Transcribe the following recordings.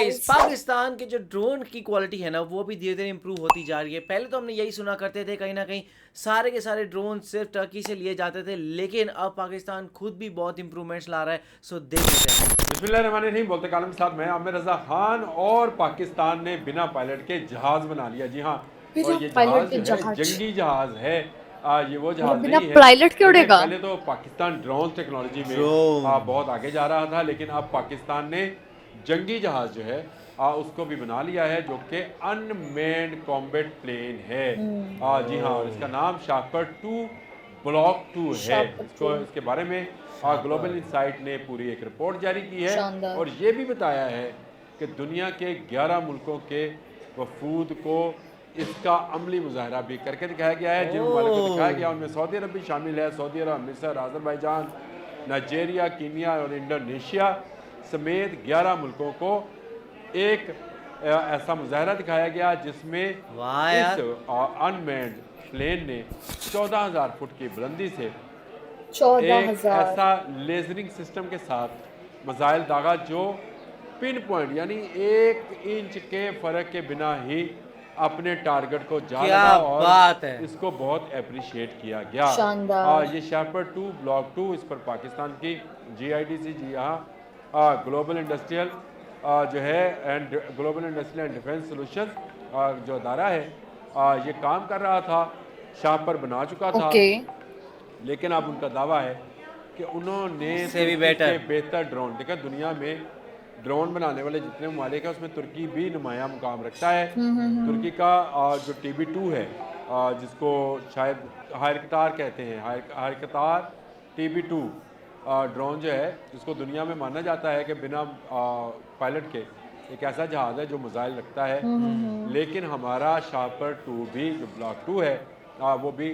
Guys, guys. Pakistan के जो drone की क्वालिटी है ना वो भी धीरे धीरे इंप्रूव होती जा रही है। पहले तो हमने यही सुना करते थे कहीं ना कहीं सारे के सारे ड्रोन सिर्फ टर्की से लिए जाते थे, लेकिन अब पाकिस्तान खुद भी बहुत इंप्रूवमेंट्स ला रहा है। सो देख लेते हैं। बिस्मिल्लाहिर्रहमानिर्रहीम। बोलते कालम के साथ मैं आमिर रजा खान। और पाकिस्तान ने बिना पायलट के जहाज बना लिया, जी हाँ। बिना और ये पायलट जहाज के जो है जहाज। जंगी जहाज है। ये वो मतलब जहाज बिना नहीं है। पायलट के देखें, उड़ेगा। पहले तो पाकिस्तान ड्रोन टेक्नोलॉजी में ड्रोन। बहुत आगे जा रहा था, लेकिन अब पाकिस्तान ने जंगी जहाज जो है उसको भी बना लिया है, जो कि अनमेन्ड कॉम्बैट प्लेन है। जी हाँ। और इसका नाम शापर 2 ब्लॉक 2 है। शाप इसको पट्टू। इसके बारे में ग्लोबल शापर। इंसाइट ने पूरी एक रिपोर्ट जारी की है, शानदार। और ये भी बताया है कि दुनिया के 11 मुल्कों के वफूद को इसका अमली मुजाहरा भी करके दिखाया गया है। जिन ममालिक को दिखाया गया ओ उनमें सऊदी अरब भी शामिल है। सऊदी अरब, मिस्र, अजरबैजान, नाइजीरिया, कीनिया और इंडोनेशिया समेत 11 मुल्कों को एक ऐसा मुजाहरा दिखाया गया जिसमें वाह इस यार। अनमैन्ड प्लेन ने 14,000 फुट की बुलंदी से चौदह एक हजार ऐसा लेजरिंग सिस्टम के साथ मिसाइल दागा जो पिन पॉइंट यानी 1 इंच के फर्क के बिना ही अपने टारगेट को जा क्या लगा, और बात है। इसको बहुत अप्रिशिएट किया गया। शानदार। ये शेपर्ड 2 ब्लॉक 2, इस पर पाकिस्तान की GIDC, जी हाँ, ग्लोबल इंडस्ट्रियल जो है and global industrial and defence solutions जो अदारा है, ये काम कर रहा था, शापर बना चुका था। ओके। लेकिन अब उनका दावा है कि उन्होंने इससे भी तुर्की के बेटर। बेहतर ड्रोन देखा। दुनिया में ड्रोन बनाने वाले जितने ममालिक हैं उसमें तुर्की भी नुमाया मुकाम रखता है। तुर्की का जो TB2 है, जिसको शायद हायरकतार कहते हैं, हायरकतार TB2 ड्रोन जो है, जिसको दुनिया में माना जाता है कि बिना पायलट के एक ऐसा जहाज़ है जो मिसाइल रखता है। लेकिन हमारा शापर 2 भी जो ब्लॉक 2 है, वो भी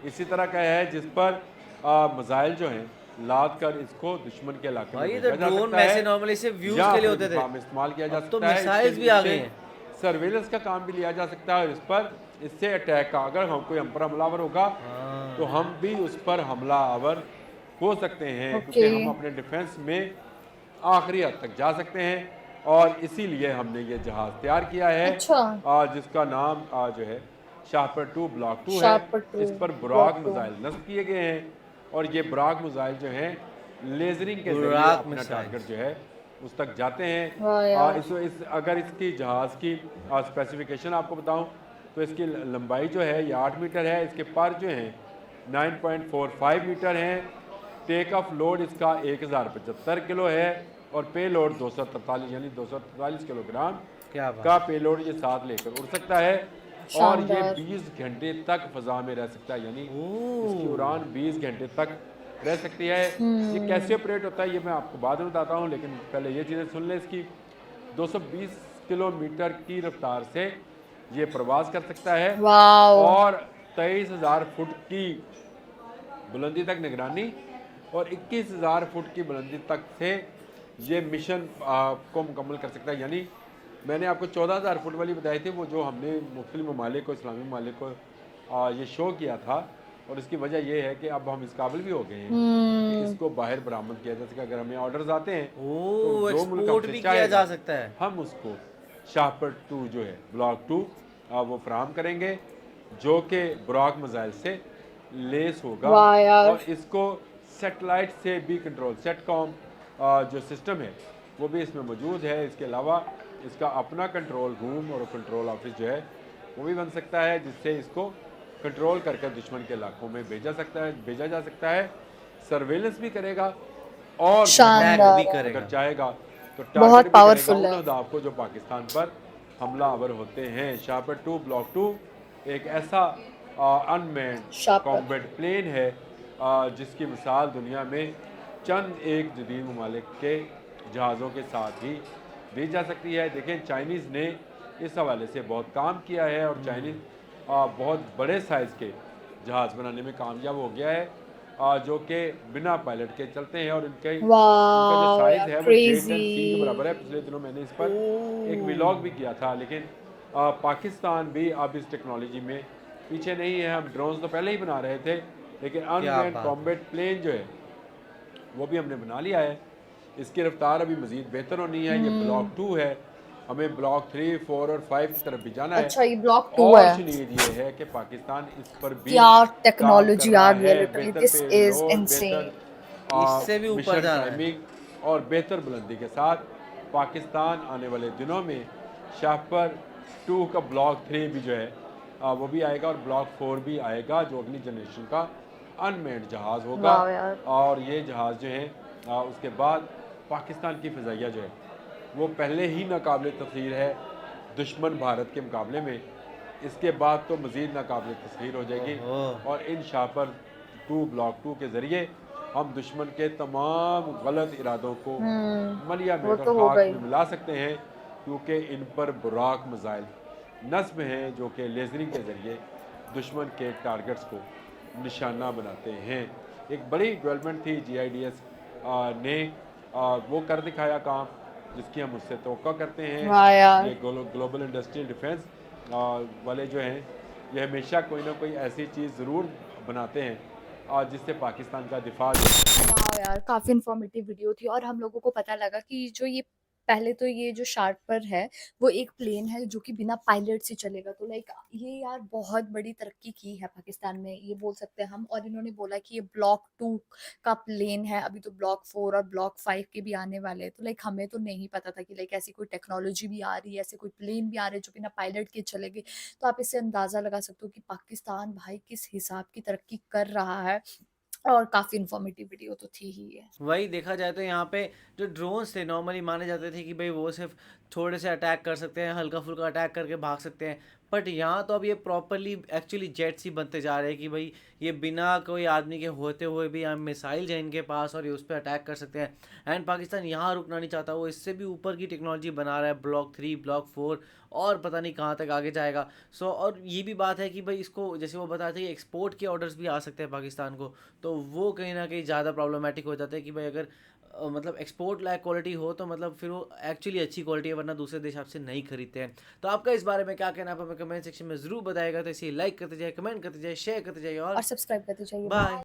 इसी तरह का है, जिस पर मिसाइल जो हैं लाद कर इसको दुश्मन के इलाके में भाई ये तो भेजा जा ड्रोन सकता वैसे है नॉर्मली सिर्फ व्यूज या के लिए अपने होते थे, दिफा में इस्तेमाल किया जा अब तो सकता है। मिसाइल्स भी आ गई हैं। सर्वेलेंस का काम भी लिया जा सकता है, और इस पर इससे अटैक का अगर हम कोई हम पर हमलावर होगा तो हाँ। हम भी उस पर हमलावर हो सकते हैं, क्योंकि ओके। हम अपने डिफेंस में आखिरी हद तक जा सकते हैं। और इसीलिए हमने ये जहाज़ तैयार किया है, अच्छा। जिसका नाम जो है शापर 2 ब्लॉक 2 है। शाप पट्टू इस पर ब्लॉक बुराक 2। मिसाइल नस्ब किए गए हैं, और ये बुराक मिसाइल जो हैं लेजरिंग के ज़रिए बुराक अपना मिसाइल। टारगेट जो है उस तक जाते हैं। वाह यार। अगर इसकी जहाज़ की स्पेसिफिकेशन आपको बताऊं तो इसकी लंबाई जो है ये 8 मीटर है, इसके पर जो हैं 9.45 मीटर हैं। टेक ऑफ लोड इसका 1075 किलो है, और पे लोड 243 यानी 243 किलोग्राम क्या बात। का पे लोड ये साथ लेकर उड़ सकता है। और ये शानदार। 20 घंटे तक फ़ज़ा में रह सकता है, यानी इसकी ओ उड़ान 20 घंटे तक रह सकती है। ये कैसे ऑपरेट होता है ये मैं आपको बाद में बताता हूँ, लेकिन पहले ये चीज़ें सुन लें। इसकी 220 किलोमीटर की रफ्तार से ये प्रवास कर सकता है, वाओ। और 23,000 फुट की बुलंदी तक निगरानी, और 21,000 फुट की बुलंदी तक से ये मिशन को मुकम्मल कर सकता है। यानी मैंने आपको 14,000 फुट वाली बताई थी, वो जो हमने मुख्तलिफ ममालिक को, इस्लामी ममालिक को ये शो किया था। और इसकी वजह यह है कि अब हम इस काबिल भी हो गए हैं कि इसको बाहर बरामद किया जा सके। अगर हमें ऑर्डर्स आते हैं तो ओ जो मुल्क एक्सपोर्ट हमसे भी किया चाहेगा जा सकता है। हम उसको शापर 2 जो है ब्लॉक 2 वो फराहम करेंगे, जो कि बुराक मिसाइल से लेस होगा। वाह यार। और इसको सेटेलाइट से भी कंट्रोल, सेटकॉम जो सिस्टम है वो भी इसमें मौजूद है। इसके अलावा इसका अपना कंट्रोल रूम और कंट्रोल ऑफिस जो है वो भी बन सकता है, जिससे इसको कंट्रोल करके दुश्मन के इलाकों में भेजा जा सकता है। सर्वेलेंस भी करेगा, और अटैक शानदार भी है। करेगा। अगर चाहेगा तो बहुत टारगेट भी करेगा पावरफुल उन है। अहदाफ को जो पाकिस्तान पर हमलावर होते हैं। शापर 2 ब्लॉक 2 एक ऐसा अनमैन्ड शापर। कॉम्बैट प्लेन है जिसकी मिसाल दुनिया में चंद एक जदीद ममालिक के जहाज़ों के साथ ही दी जा सकती है। देखें, चाइनीज़ ने इस हवाले से बहुत काम किया है, और चाइनीज़ बहुत बड़े साइज़ के जहाज़ बनाने में कामयाब हो गया है, जो कि बिना पायलट के चलते हैं। और इनका जो वाओ साइज़ यार, है वो क्रेजी। J-10C के बराबर है। पिछले दिनों मैंने इस पर एक ओ व्लॉग भी किया था, लेकिन पाकिस्तान भी अब इस टेक्नोलॉजी में पीछे नहीं है। हम ड्रोन्स तो पहले ही बना रहे थे, लेकिन क्या अनमैन्ड बात है। कॉम्बैट प्लेन जो है वो भी हमने बना लिया है। इसकी रफ्तार अभी मज़ीद बेहतर होनी है। ये ब्लॉक 2 है, हमें ब्लॉक 3, 4 और 5 की तरफ भी जाना है। अच्छा, ये ब्लॉक 2 और है। शलीद ये है कि पाकिस्तान इस पर भी क्या काम कर टेक्नोलॉजी रहा आ गई है, है। लिटरली बेहतर दिस इज पेलोड, इनसेन। बेहतर इससे भी ऊपर मिशन जाना है। टाइमिंग और बेहतर बुलंदी के साथ पाकिस्तान आने वाले दिनों में शाहपर 2 का ब्लॉक 3 भी जो है वो भी आएगा और ब्लॉक 4 भी आएगा, जो अगली जनरेशन का अनमेड जहाज़ होगा। वाह यार। और ये जहाज़ जो है उसके बाद पाकिस्तान की फ़िज़ाइया जो है वो पहले ही नाकाबिल तस्खीर है दुश्मन भारत के मुकाबले में। इसके बाद तो मज़ीद नाकाबिल तस्खीर हो जाएगी। ओहो। और इन शाहपर 2 ब्लॉक 2 के ज़रिए हम दुश्मन के तमाम गलत इरादों को मलिया वो मेट और तो हो खाक गई। में मिला सकते हैं, क्योंकि इन पर बुराक मिसाइल नस्ब हैं जो कि लेजरिंग के ज़रिए दुश्मन के टारगेट्स को निशाना बनाते हैं। एक बड़ी डेवलपमेंट थी GIDS ने वो कर दिखाया काम जिसकी हम उससे तवक्को करते हैं। वाह यार। ये ग्लोबल इंडस्ट्रियल डिफेंस वाले जो हैं ये हमेशा कोई ना कोई ऐसी चीज़ ज़रूर बनाते हैं जिससे पाकिस्तान का दिफा जो है। वाह यार, काफी इंफॉर्मेटिव वीडियो थी। और हम लोगों को पता लगा कि जो ये पहले तो ये जो शार्पर है वो एक प्लेन है जो कि बिना पायलट से चलेगा। तो लाइक ये यार बहुत बड़ी तरक्की की है पाकिस्तान में, ये बोल सकते हैं हम। और इन्होंने बोला कि ये ब्लॉक 2 का प्लेन है, अभी तो ब्लॉक 4 और ब्लॉक 5 के भी आने वाले हैं। तो लाइक हमें तो नहीं पता था कि लाइक ऐसी कोई टेक्नोलॉजी भी आ रही है, ऐसे कोई प्लेन भी आ रहे हैं जो बिना पायलट के चलेंगे। तो आप इससे अंदाजा लगा सकते हो कि पाकिस्तान भाई किस हिसाब की तरक्की कर रहा है। और काफी इंफॉर्मेटिव वीडियो तो थी ही है। वही देखा जाए तो यहाँ पे जो ड्रोन्स थे नॉर्मली माने जाते थे कि भाई वो सिर्फ थोड़े से अटैक कर सकते हैं, हल्का फुल्का अटैक करके भाग सकते हैं। बट यहाँ तो अब ये प्रॉपरली एक्चुअली जेट्स ही बनते जा रहे हैं कि भाई ये बिना कोई आदमी के होते हुए भी यहाँ मिसाइल है इनके पास और ये उस पर अटैक कर सकते हैं। एंड पाकिस्तान यहाँ रुकना नहीं चाहता, वो इससे भी ऊपर की टेक्नोलॉजी बना रहा है, ब्लॉक 3, ब्लॉक 4 और पता नहीं कहाँ तक आगे जाएगा। सो और ये भी बात है कि भाई इसको जैसे वो बताते हैं एक्सपोर्ट के ऑर्डर्स भी आ सकते हैं पाकिस्तान को, तो वो कहीं ना कहीं ज़्यादा प्रॉब्लमेटिक हो जाता है कि भाई अगर मतलब एक्सपोर्ट लायक क्वालिटी हो तो मतलब फिर वो एक्चुअली अच्छी क्वालिटी है, वरना दूसरे देश आपसे नहीं खरीदते हैं। तो आपका इस बारे में क्या कहना है आप हमें कमेंट सेक्शन में ज़रूर बताएगा। तो इसे लाइक करते जाइए, कमेंट करते जाइए, शेयर करते जाइए और और सब्सक्राइब करते जाइए। बाय।